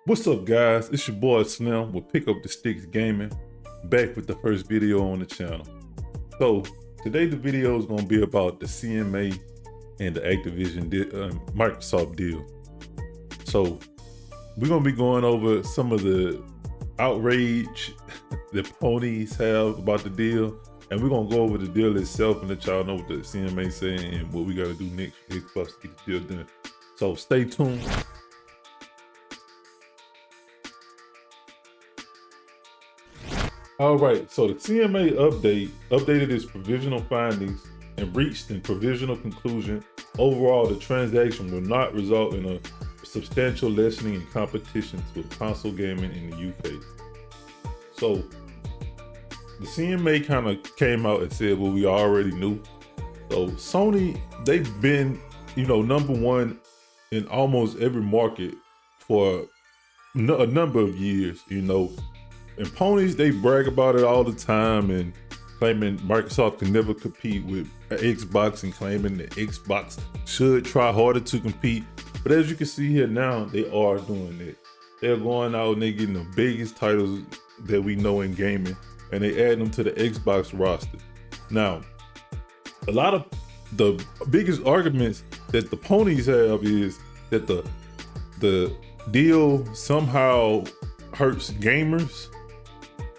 What's up, guys? It's your boy Slim with Pick Up the Sticks Gaming, back with the first video on the channel. So today the video is going to be about the CMA and the Activision Microsoft deal. So we're going to be going over some of the outrage that ponies have about the deal, and we're going to go over the deal itself and let y'all know what the CMA saying and what we got to do next for Xbox to get the deal done. So stay tuned. All right, so the CMA updated its provisional findings and reached a provisional conclusion. Overall, the transaction will not result in a substantial lessening in competition to console gaming in the UK. So the CMA kind of came out and said what we already knew. So Sony, they've been, number one in almost every market for a number of years, And ponies, they brag about it all the time and claiming Microsoft can never compete with Xbox and claiming that Xbox should try harder to compete. But as you can see here now, they are doing it. They're going out and they're getting the biggest titles that we know in gaming, and they add them to the Xbox roster. Now, a lot of the biggest arguments that the ponies have is that the deal somehow hurts gamers,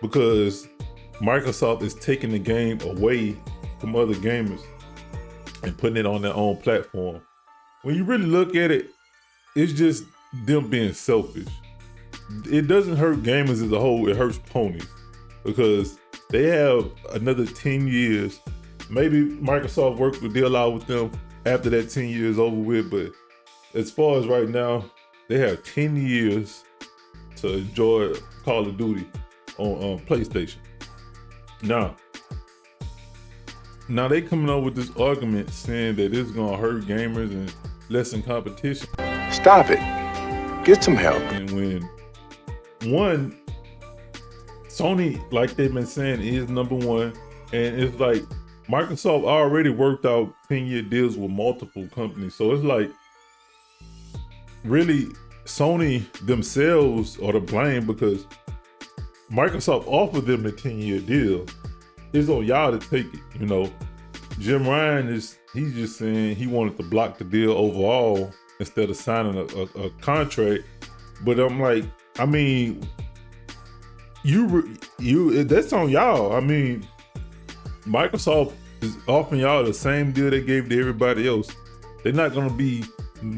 because Microsoft is taking the game away from other gamers and putting it on their own platform. When you really look at it, it's just them being selfish. It doesn't hurt gamers as a whole, it hurts ponies, because they have another 10 years. Maybe Microsoft worked the deal out with them after that 10 years over with, but as far as right now, they have 10 years to enjoy Call of Duty on PlayStation. Now they coming up with this argument saying that it's gonna hurt gamers and lessen competition. Stop it. Get some help. And when Sony, like they've been saying, is number one, and it's like Microsoft already worked out 10-year deals with multiple companies. So it's like, really, Sony themselves are to blame, because Microsoft offered them the 10-year deal. It's on y'all to take it, Jim Ryan he's just saying he wanted to block the deal overall instead of signing a contract. But I'm like, I mean, you that's on y'all. I mean, Microsoft is offering y'all the same deal they gave to everybody else. They're not gonna be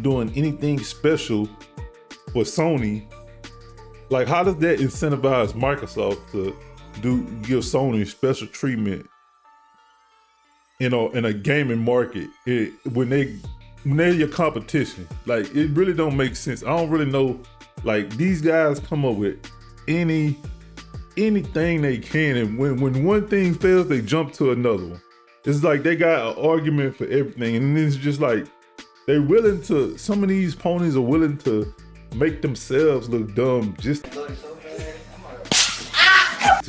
doing anything special for Sony. Like, how does that incentivize Microsoft to give Sony special treatment, in a gaming market when they're your competition? Like, it really don't make sense. I don't really know. Like, these guys come up with anything they can, and when one thing fails, they jump to another one. It's like they got an argument for everything, and it's just like they're willing to. Some of these ponies are willing to make themselves look dumb just to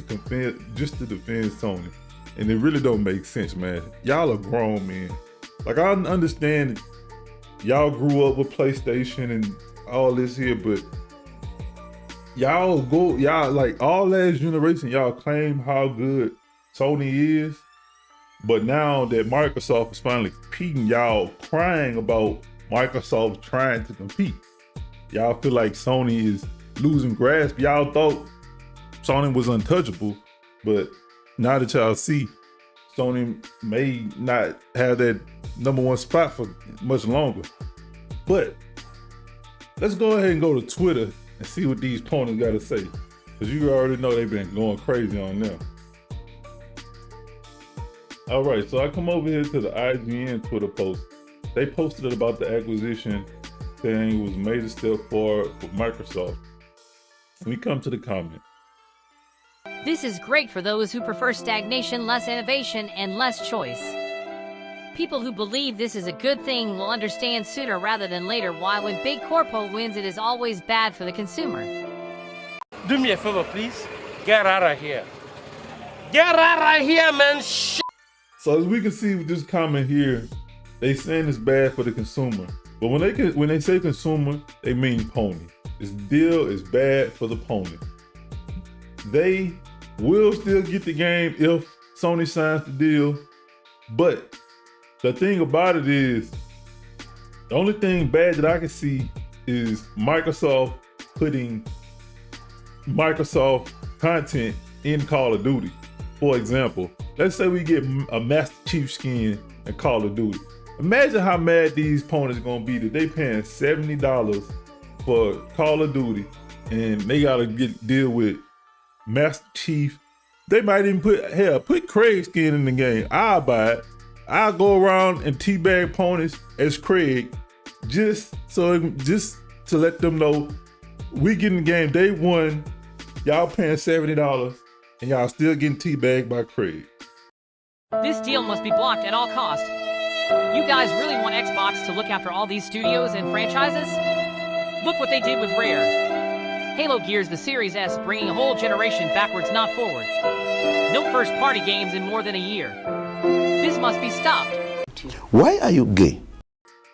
defend Sony. And it really don't make sense, man. Y'all are grown men. Like, I understand y'all grew up with PlayStation and all this here, but y'all like all last generation, y'all claim how good Sony is, but now that Microsoft is finally competing, y'all crying about Microsoft trying to compete. Y'all feel like Sony is losing grasp. Y'all thought Sony was untouchable, but now that y'all see Sony may not have that number one spot for much longer. But let's go ahead and go to Twitter and see what these ponies got to say, because you already know they've been going crazy on them. All right, so I come over here to the IGN Twitter post. They posted it about the acquisition, saying it was a major step forward for Microsoft. We come to the comment. This is great for those who prefer stagnation, less innovation, and less choice. People who believe this is a good thing will understand sooner rather than later why when Big Corpo wins, it is always bad for the consumer. Do me a favor, please. Get out of here. Get out of here, man. So as we can see with this comment here, they saying it's bad for the consumer. But when they say consumer, they mean pony. This deal is bad for the pony. They will still get the game if Sony signs the deal, but the thing about it is, the only thing bad that I can see is Microsoft putting Microsoft content in Call of Duty. For example, let's say we get a Master Chief skin in Call of Duty. Imagine how mad these ponies gonna be that they paying $70 for Call of Duty and they gotta deal with Master Chief. They might even put Craig skin in the game. I'll buy it. I'll go around and teabag ponies as Craig just to let them know we getting the game day one. Y'all paying $70 and y'all still getting teabagged by Craig. This deal must be blocked at all costs. You guys really want Xbox to look after all these studios and franchises? Look what they did with Rare. Halo Gears the Series S, bringing a whole generation backwards, not forward. No first-party games in more than a year. This must be stopped. Why are you gay?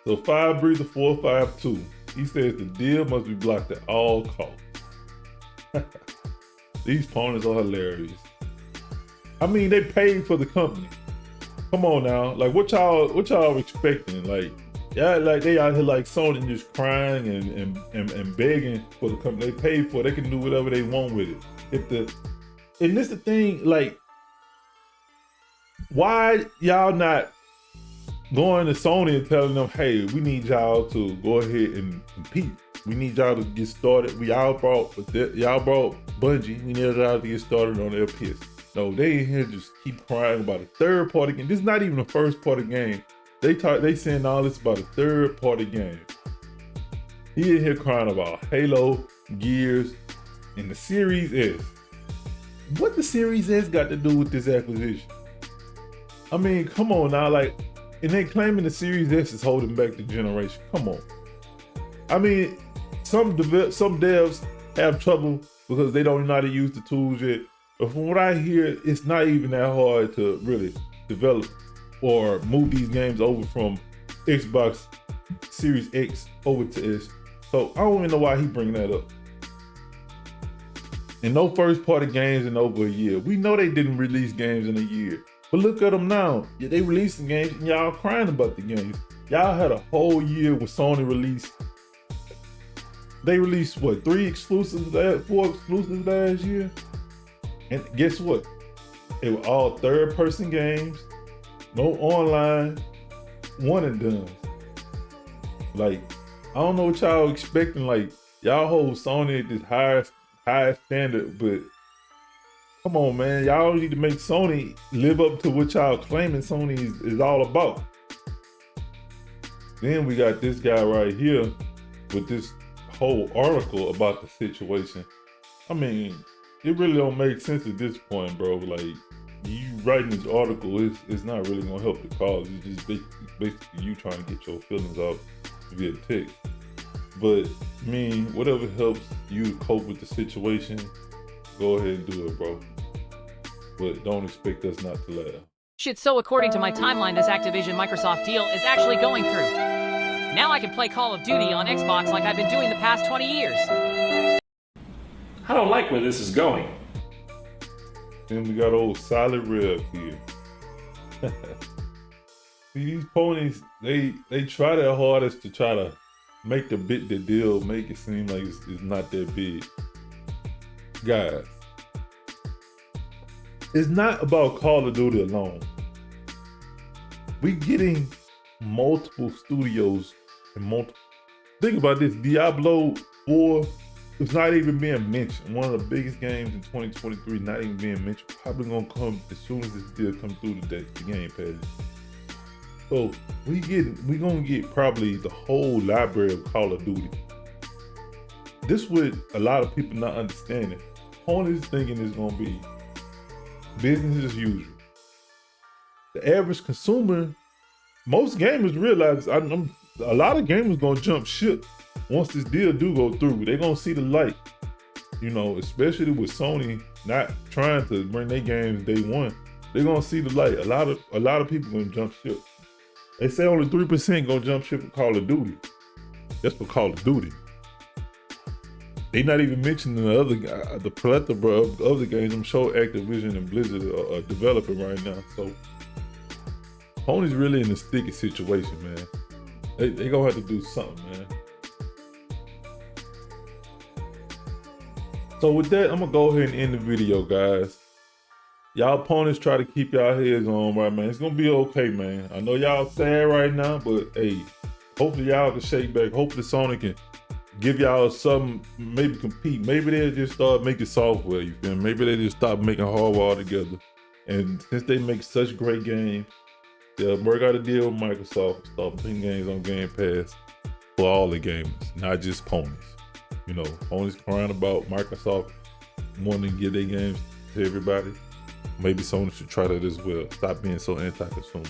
So Fire Breather 452, he says the deal must be blocked at all costs. These ponies are hilarious. I mean, they paid for the company. Come on now, like what y'all expecting? Like, yeah, like they out here like Sony just crying and begging for the company. They paid for it. They can do whatever they want with it. And this the thing, like, why y'all not going to Sony and telling them, hey, we need y'all to go ahead and compete. We need y'all to get started. Y'all brought Bungie. We need y'all to get started on their PS. No, they in here just keep crying about a third party game. This is not even a first party game. They saying all this about a third party game. He in here crying about Halo, Gears, and the Series S. What the Series S got to do with this acquisition? I mean, come on now, like, and they claiming the Series S is holding back the generation. Come on. I mean, some devs have trouble because they don't know how to use the tools yet. But from what I hear, it's not even that hard to really develop or move these games over from Xbox Series X over to S. So I don't even know why he bringing that up. And no first party games in over a year. We know they didn't release games in a year. But look at them now. Yeah, they releasing games and y'all crying about the games. Y'all had a whole year with Sony released. They released what, 4 exclusives last year? And guess what? They were all third-person games, no online, one and done. Like, I don't know what y'all expecting. Like, y'all hold Sony at this high standard, but come on, man. Y'all need to make Sony live up to what y'all claiming Sony is all about. Then we got this guy right here with this whole article about the situation. I mean, it really don't make sense at this point, bro. Like, you writing this article is not really gonna help the cause. It's just basically you trying to get your feelings out via text. But I mean, whatever helps you to cope with the situation, go ahead and do it, bro. But don't expect us not to laugh. Shit, so according to my timeline, this Activision Microsoft deal is actually going through. Now I can play Call of Duty on Xbox like I've been doing the past 20 years. I don't like where this is going. Then we got old Solid Rev here. See, these ponies, they try their hardest to try to make the deal, make it seem like it's not that big. Guys, it's not about Call of Duty alone. We getting multiple studios and think about this, Diablo 4 is not even being mentioned. One of the biggest games in 2023, not even being mentioned. Probably gonna come as soon as this deal comes through the Game Pass. So we gonna get probably the whole library of Call of Duty. This what a lot of people not understanding. Sony's thinking is gonna be business as usual. The average consumer, most gamers realize a lot of gamers gonna jump ship once this deal do go through. They're gonna see the light, you know, especially with Sony not trying to bring their games day one. They're gonna see the light. A lot of people gonna jump ship. They say only 3% gonna jump ship for Call of Duty. That's for Call of Duty. They not even mentioning the other the plethora of other games. I'm sure Activision and Blizzard are developing right now. So Sony's really in a sticky situation, man. They gonna have to do something, man. So with that, I'm gonna go ahead and end the video, guys. Y'all opponents try to keep y'all heads on, right, man. It's gonna be okay, man. I know y'all sad right now, but hey, hopefully y'all can shake back. Hopefully Sony can give y'all something, maybe compete. Maybe they'll just start making software, you feel me? Maybe they just stop making hardware altogether. And since they make such great games, they'll work out a deal with Microsoft, start putting games on Game Pass for all the gamers, not just ponies. You know, ponies crying about Microsoft wanting to give their games to everybody. Maybe Sony should try that as well. Stop being so anti-consumer.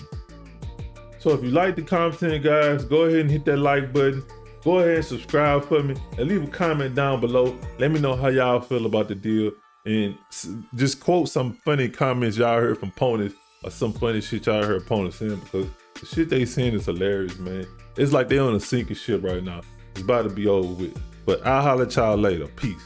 So if you like the content, guys, go ahead and hit that like button. Go ahead and subscribe for me and leave a comment down below. Let me know how y'all feel about the deal, and just quote some funny comments y'all heard from ponies or some funny shit y'all heard ponies saying, because the shit they saying is hilarious, man. It's like they on a sinking ship right now. It's about to be over with. But I'll holler at y'all later. Peace.